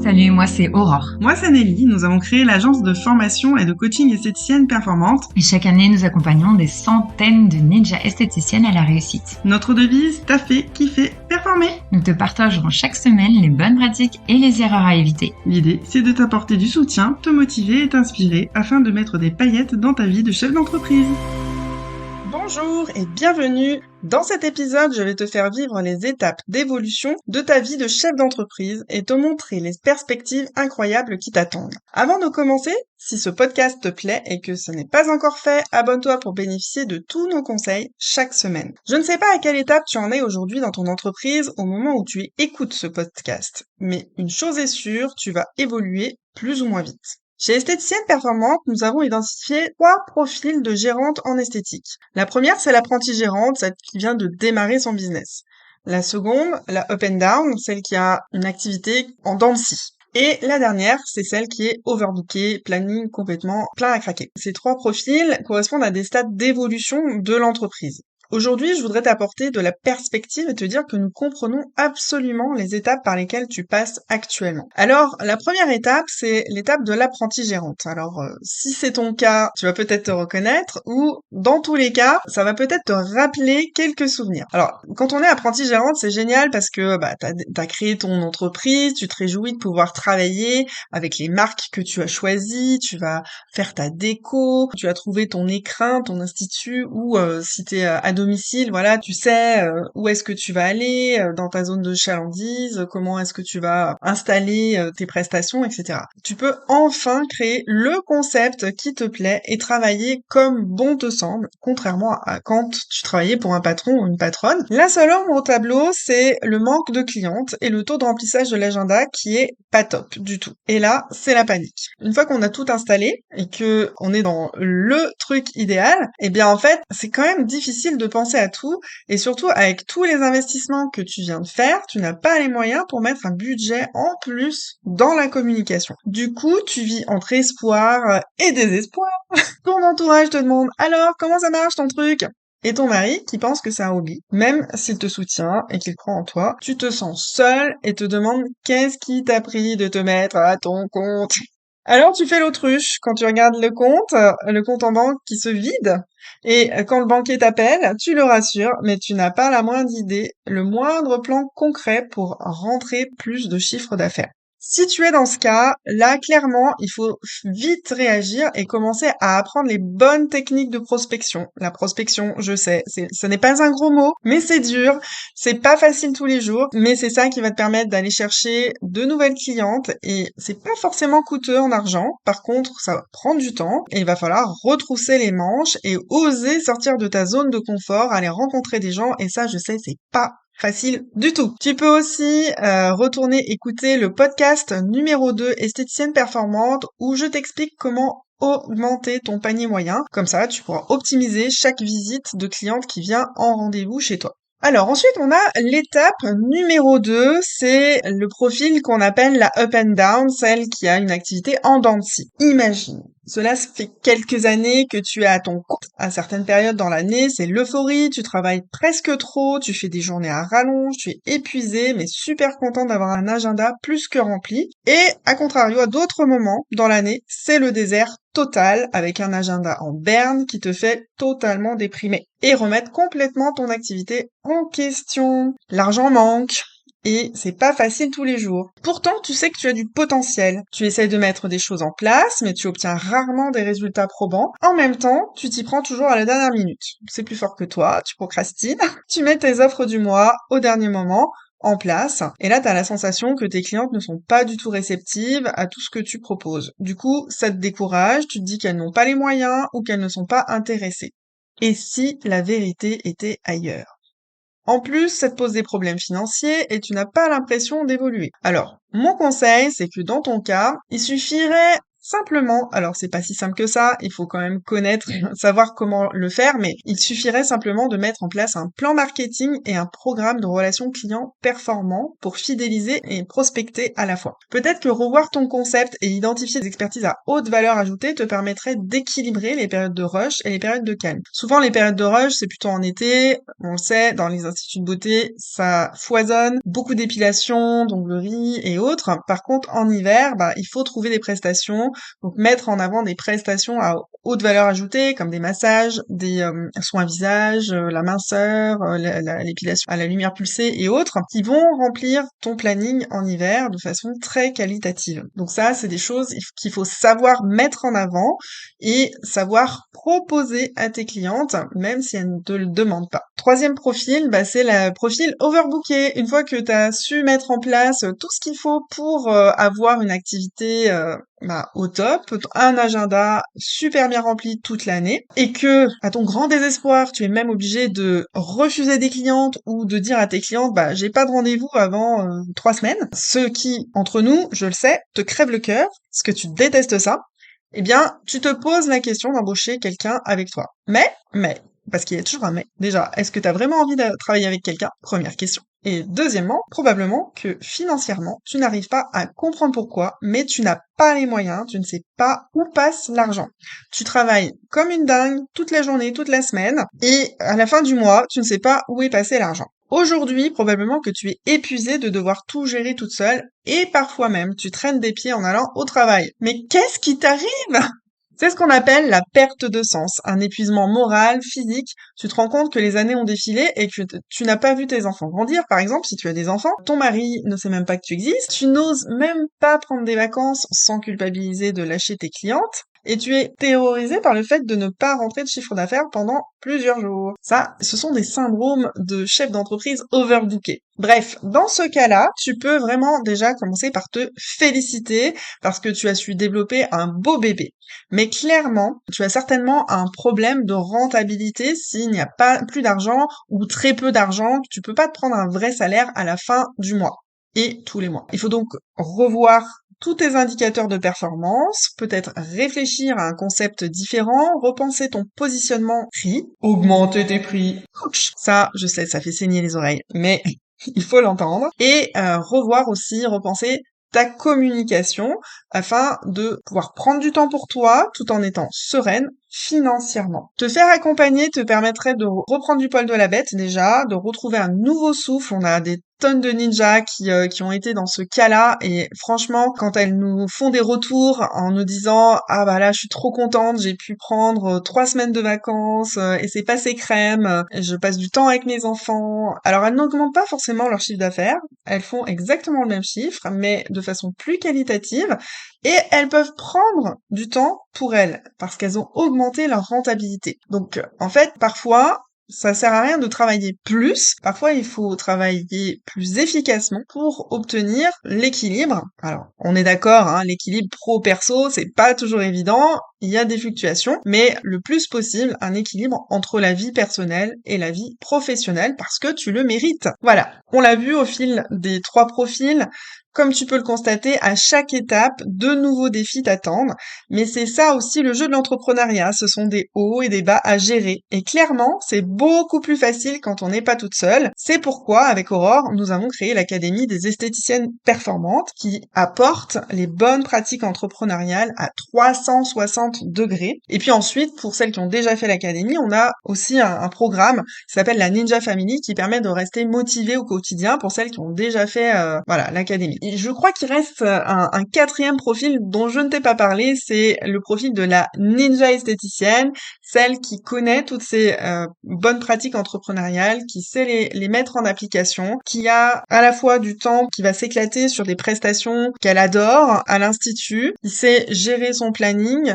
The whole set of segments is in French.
Salut, moi c'est Aurore. Moi, c'est Nelly. Nous avons créé l'agence de formation et de coaching esthéticienne performante. Et chaque année, nous accompagnons des centaines de ninjas esthéticiennes à la réussite. Notre devise, taffer, kiffer, performer. Nous te partagerons chaque semaine les bonnes pratiques et les erreurs à éviter. L'idée, c'est de t'apporter du soutien, te motiver et t'inspirer afin de mettre des paillettes dans ta vie de chef d'entreprise. Bonjour et bienvenue. Dans cet épisode, je vais te faire vivre les étapes d'évolution de ta vie de chef d'entreprise et te montrer les perspectives incroyables qui t'attendent. Avant de commencer, si ce podcast te plaît et que ce n'est pas encore fait, abonne-toi pour bénéficier de tous nos conseils chaque semaine. Je ne sais pas à quelle étape tu en es aujourd'hui dans ton entreprise au moment où tu écoutes ce podcast, mais une chose est sûre, tu vas évoluer plus ou moins vite. Chez Esthéticienne Performante, nous avons identifié 3 profils de gérantes en esthétique. La première, c'est l'apprentie gérante, celle qui vient de démarrer son business. La seconde, la up and down, celle qui a une activité en dents de scie. Et la dernière, c'est celle qui est overbookée, planning complètement plein à craquer. Ces 3 profils correspondent à des stades d'évolution de l'entreprise. Aujourd'hui, je voudrais t'apporter de la perspective et te dire que nous comprenons absolument les étapes par lesquelles tu passes actuellement. Alors, la première étape, c'est l'étape de l'apprentie gérante. Alors, si c'est ton cas, tu vas peut-être te reconnaître ou, dans tous les cas, ça va peut-être te rappeler quelques souvenirs. Alors, quand on est apprentie gérante, c'est génial parce que t'as créé ton entreprise, tu te réjouis de pouvoir travailler avec les marques que tu as choisies, tu vas faire ta déco, tu as trouvé ton écrin, ton institut ou si t'es à domicile, voilà, tu sais où est-ce que tu vas aller dans ta zone de chalandise, comment est-ce que tu vas installer tes prestations, etc. Tu peux enfin créer le concept qui te plaît et travailler comme bon te semble, contrairement à quand tu travaillais pour un patron ou une patronne. La seule ombre au tableau, c'est le manque de clientes et le taux de remplissage de l'agenda qui est pas top du tout. Et là, c'est la panique. Une fois qu'on a tout installé et que on est dans le truc idéal, eh bien en fait, c'est quand même difficile de penser à tout et surtout avec tous les investissements que tu viens de faire, tu n'as pas les moyens pour mettre un budget en plus dans la communication. Du coup, tu vis entre espoir et désespoir. Ton entourage te demande alors comment ça marche ton truc? Et ton mari, qui pense que c'est un hobby, même s'il te soutient et qu'il croit en toi, tu te sens seul et te demande qu'est-ce qui t'a pris de te mettre à ton compte. Alors tu fais l'autruche quand tu regardes le compte en banque qui se vide, et quand le banquier t'appelle, tu le rassures, mais tu n'as pas la moindre idée, le moindre plan concret pour rentrer plus de chiffre d'affaires. Si tu es dans ce cas, là, clairement, il faut vite réagir et commencer à apprendre les bonnes techniques de prospection. La prospection, je sais, ce n'est pas un gros mot, mais c'est dur, c'est pas facile tous les jours, mais c'est ça qui va te permettre d'aller chercher de nouvelles clientes et c'est pas forcément coûteux en argent. Par contre, ça va prendre du temps et il va falloir retrousser les manches et oser sortir de ta zone de confort, aller rencontrer des gens et ça, je sais, c'est pas facile du tout. Tu peux aussi retourner écouter le podcast numéro 2 Esthéticienne Performante où je t'explique comment augmenter ton panier moyen. Comme ça, tu pourras optimiser chaque visite de cliente qui vient en rendez-vous chez toi. Alors ensuite, on a l'étape numéro 2, c'est le profil qu'on appelle la up and down, celle qui a une activité en dents de scie. Imagine, cela fait quelques années que tu es à ton compte. À certaines périodes dans l'année, c'est l'euphorie, tu travailles presque trop, tu fais des journées à rallonge, tu es épuisé, mais super content d'avoir un agenda plus que rempli. Et à contrario, à d'autres moments dans l'année, c'est le désert total avec un agenda en berne qui te fait totalement déprimer et remettre complètement ton activité en question. L'argent manque. Et c'est pas facile tous les jours. Pourtant, tu sais que tu as du potentiel. Tu essayes de mettre des choses en place, mais tu obtiens rarement des résultats probants. En même temps, tu t'y prends toujours à la dernière minute. C'est plus fort que toi, tu procrastines. Tu mets tes offres du mois au dernier moment en place. Et là, t'as la sensation que tes clientes ne sont pas du tout réceptives à tout ce que tu proposes. Du coup, ça te décourage, tu te dis qu'elles n'ont pas les moyens ou qu'elles ne sont pas intéressées. Et si la vérité était ailleurs? En plus, ça te pose des problèmes financiers et tu n'as pas l'impression d'évoluer. Alors, mon conseil, c'est que dans ton cas, il suffirait simplement, alors c'est pas si simple que ça, il faut quand même connaître, savoir comment le faire, mais il suffirait simplement de mettre en place un plan marketing et un programme de relations clients performants pour fidéliser et prospecter à la fois. Peut-être que revoir ton concept et identifier des expertises à haute valeur ajoutée te permettrait d'équilibrer les périodes de rush et les périodes de calme. Souvent, les périodes de rush, c'est plutôt en été, on le sait, dans les instituts de beauté, ça foisonne, beaucoup d'épilation, d'onglerie et autres. Par contre, en hiver, il faut trouver des prestations, donc mettre en avant des prestations à haute valeur ajoutée, comme des massages, des soins visage, la minceur, l'épilation à la lumière pulsée et autres, qui vont remplir ton planning en hiver de façon très qualitative. Donc ça, c'est des choses qu'il faut savoir mettre en avant et savoir proposer à tes clientes, même si elles ne te le demandent pas. Troisième profil, c'est le profil overbooké. Une fois que tu as su mettre en place tout ce qu'il faut pour avoir une activité au top, un agenda super bien rempli toute l'année, et que, à ton grand désespoir, tu es même obligé de refuser des clientes ou de dire à tes clientes, j'ai pas de rendez-vous avant 3 semaines, ce qui, entre nous, je le sais, te crève le cœur, parce que tu détestes ça, eh bien, tu te poses la question d'embaucher quelqu'un avec toi. Mais, parce qu'il y a toujours un mais. Déjà, est-ce que tu as vraiment envie de travailler avec quelqu'un? Première question. Et deuxièmement, probablement que financièrement, tu n'arrives pas à comprendre pourquoi, mais tu n'as pas les moyens, tu ne sais pas où passe l'argent. Tu travailles comme une dingue toute la journée, toute la semaine, et à la fin du mois, tu ne sais pas où est passé l'argent. Aujourd'hui, probablement que tu es épuisée de devoir tout gérer toute seule, et parfois même, tu traînes des pieds en allant au travail. Mais qu'est-ce qui t'arrive? C'est ce qu'on appelle la perte de sens, un épuisement moral, physique. Tu te rends compte que les années ont défilé et que tu n'as pas vu tes enfants grandir. Par exemple, si tu as des enfants, ton mari ne sait même pas que tu existes, tu n'oses même pas prendre des vacances sans culpabiliser de lâcher tes clientes. Et tu es terrorisé par le fait de ne pas rentrer de chiffre d'affaires pendant plusieurs jours. Ça, ce sont des syndromes de chef d'entreprise overbooké. Bref, dans ce cas-là, tu peux vraiment déjà commencer par te féliciter parce que tu as su développer un beau bébé. Mais clairement, tu as certainement un problème de rentabilité s'il n'y a pas plus d'argent ou très peu d'argent. Tu peux pas te prendre un vrai salaire à la fin du mois et tous les mois. Il faut donc revoir tous tes indicateurs de performance, peut-être réfléchir à un concept différent, repenser ton positionnement prix, augmenter tes prix. Ouch, ça, je sais, ça fait saigner les oreilles, mais il faut l'entendre. Et revoir aussi, repenser ta communication afin de pouvoir prendre du temps pour toi tout en étant sereine financièrement. Te faire accompagner te permettrait de reprendre du poil de la bête déjà, de retrouver un nouveau souffle. On a des tonnes de ninjas qui ont été dans ce cas-là et franchement, quand elles nous font des retours en nous disant là je suis trop contente, j'ai pu prendre 3 semaines de vacances et c'est passé crème, et je passe du temps avec mes enfants. Alors elles n'augmentent pas forcément leur chiffre d'affaires, elles font exactement le même chiffre mais de façon plus qualitative et elles peuvent prendre du temps pour elles parce qu'elles ont augmenté leur rentabilité. Donc en fait, parfois ça sert à rien de travailler plus. Parfois, il faut travailler plus efficacement pour obtenir l'équilibre. Alors, on est d'accord, l'équilibre pro-perso, c'est pas toujours évident. Il y a des fluctuations, mais le plus possible, un équilibre entre la vie personnelle et la vie professionnelle parce que tu le mérites. Voilà. On l'a vu au fil des 3 profils. Comme tu peux le constater, à chaque étape, de nouveaux défis t'attendent. Mais c'est ça aussi le jeu de l'entrepreneuriat. Ce sont des hauts et des bas à gérer. Et clairement, c'est beaucoup plus facile quand on n'est pas toute seule. C'est pourquoi, avec Aurore, nous avons créé l'Académie des esthéticiennes performantes qui apporte les bonnes pratiques entrepreneuriales à 360 degrés. Et puis ensuite, pour celles qui ont déjà fait l'Académie, on a aussi un programme qui s'appelle la Ninja Family qui permet de rester motivé au quotidien pour celles qui ont déjà fait l'Académie. Et je crois qu'il reste un 4e profil dont je ne t'ai pas parlé, c'est le profil de la ninja esthéticienne, celle qui connaît toutes ces bonnes pratiques entrepreneuriales, qui sait les mettre en application, qui a à la fois du temps, qui va s'éclater sur des prestations qu'elle adore à l'institut, qui sait gérer son planning.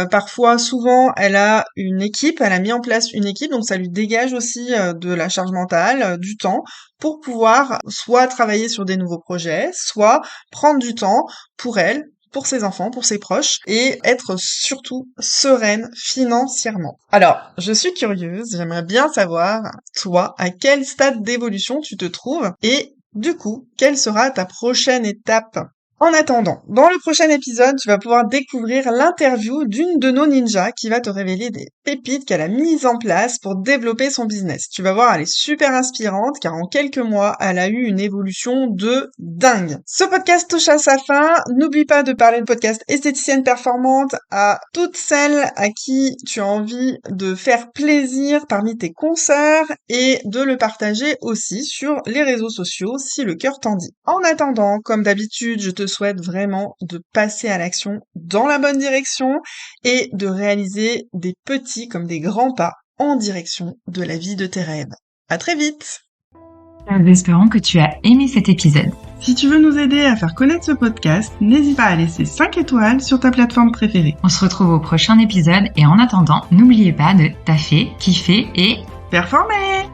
Parfois, souvent, elle a une équipe, elle a mis en place une équipe, donc ça lui dégage aussi de la charge mentale, du temps, pour pouvoir soit travailler sur des nouveaux projets, soit prendre du temps pour elle, pour ses enfants, pour ses proches, et être surtout sereine financièrement. Alors, je suis curieuse, j'aimerais bien savoir, toi, à quel stade d'évolution tu te trouves, et du coup, quelle sera ta prochaine étape En attendant, dans le prochain épisode, tu vas pouvoir découvrir l'interview d'une de nos ninjas qui va te révéler des pépites qu'elle a mises en place pour développer son business. Tu vas voir, elle est super inspirante car en quelques mois, elle a eu une évolution de dingue. Ce podcast touche à sa fin. N'oublie pas de parler de podcast Esthéticienne Performante à toutes celles à qui tu as envie de faire plaisir parmi tes consoeurs et de le partager aussi sur les réseaux sociaux si le cœur t'en dit. En attendant, comme d'habitude, je te souhaite vraiment de passer à l'action dans la bonne direction et de réaliser des petits comme des grands pas en direction de la vie de tes rêves. À très vite! Nous espérons que tu as aimé cet épisode. Si tu veux nous aider à faire connaître ce podcast, n'hésite pas à laisser 5 étoiles sur ta plateforme préférée. On se retrouve au prochain épisode et en attendant, n'oubliez pas de taffer, kiffer et performer!